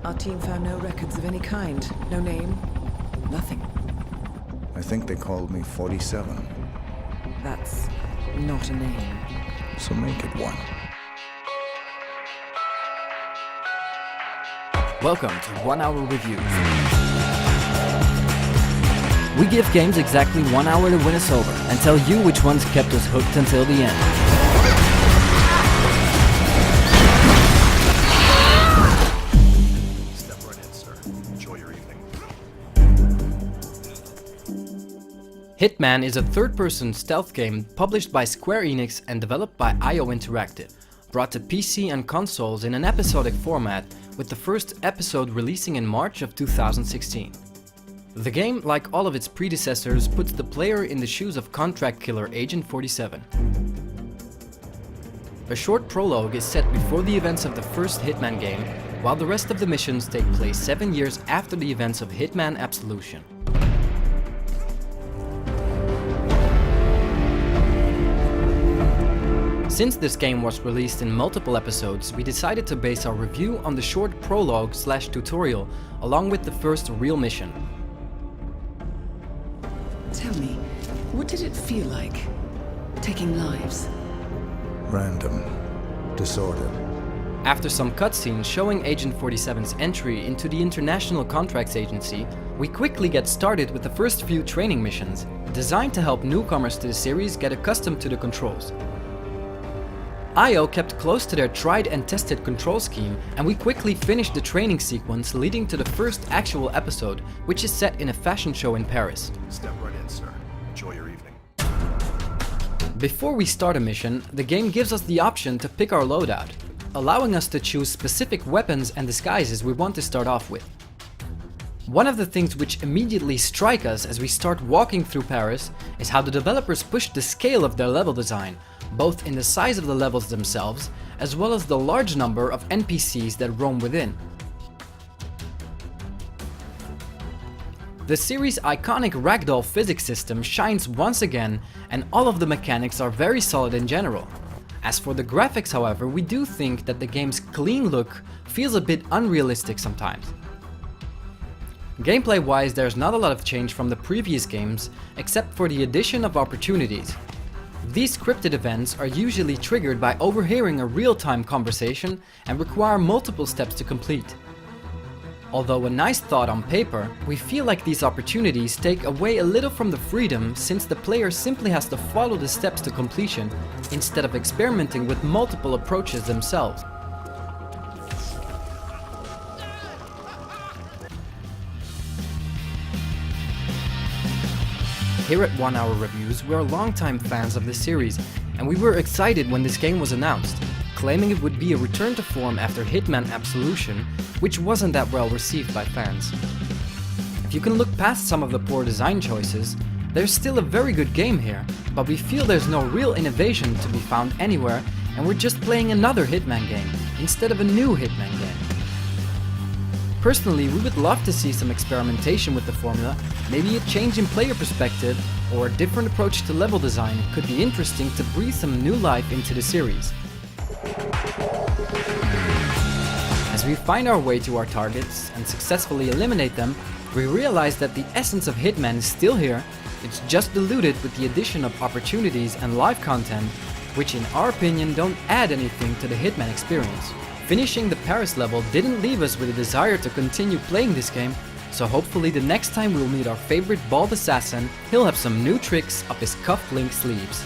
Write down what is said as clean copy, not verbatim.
Our team found no records of any kind. No name. Nothing. I think they called me 47. That's not a name. So make it one. Welcome to 1 Hour Reviews. We give games exactly 1 hour to win us over and tell you which ones kept us hooked until the end. Step right in, sir. Enjoy your evening. Hitman is a third-person stealth game published by Square Enix and developed by IO Interactive, brought to PC and consoles in an episodic format, with the first episode releasing in March of 2016. The game, like all of its predecessors, puts the player in the shoes of contract killer Agent 47. A short prologue is set before the events of the first Hitman game, while the rest of the missions take place 7 years after the events of Hitman Absolution. Since this game was released in multiple episodes, we decided to base our review on the short prologue/tutorial, along with the first real mission. Tell me, what did it feel like? Taking lives? Random. Disordered. After some cutscenes showing Agent 47's entry into the International Contracts Agency, we quickly get started with the first few training missions, designed to help newcomers to the series get accustomed to the controls. IO kept close to their tried and tested control scheme, and we quickly finished the training sequence leading to the first actual episode, which is set in a fashion show in Paris. Step right in, sir. Enjoy your evening. Before we start a mission, the game gives us the option to pick our loadout, allowing us to choose specific weapons and disguises we want to start off with. One of the things which immediately strike us as we start walking through Paris is how the developers pushed the scale of their level design, both in the size of the levels themselves, as well as the large number of NPCs that roam within. The series' iconic ragdoll physics system shines once again, and all of the mechanics are very solid in general. As for the graphics, however, we do think that the game's clean look feels a bit unrealistic sometimes. Gameplay-wise, there's not a lot of change from the previous games, except for the addition of opportunities. These scripted events are usually triggered by overhearing a real-time conversation and require multiple steps to complete. Although a nice thought on paper, we feel like these opportunities take away a little from the freedom, since the player simply has to follow the steps to completion instead of experimenting with multiple approaches themselves. Here at 1 Hour Reviews, we are longtime fans of this series, and we were excited when this game was announced, claiming it would be a return to form after Hitman Absolution, which wasn't that well received by fans. If you can look past some of the poor design choices, there's still a very good game here, but we feel there's no real innovation to be found anywhere, and we're just playing another Hitman game, instead of a new Hitman game. Personally, we would love to see some experimentation with the formula, maybe a change in player perspective, or a different approach to level design could be interesting to breathe some new life into the series. As we find our way to our targets and successfully eliminate them, we realize that the essence of Hitman is still here, it's just diluted with the addition of opportunities and live content, which in our opinion don't add anything to the Hitman experience. Finishing the Paris level didn't leave us with a desire to continue playing this game, so hopefully the next time we'll meet our favorite bald assassin, he'll have some new tricks up his cuff-link sleeves.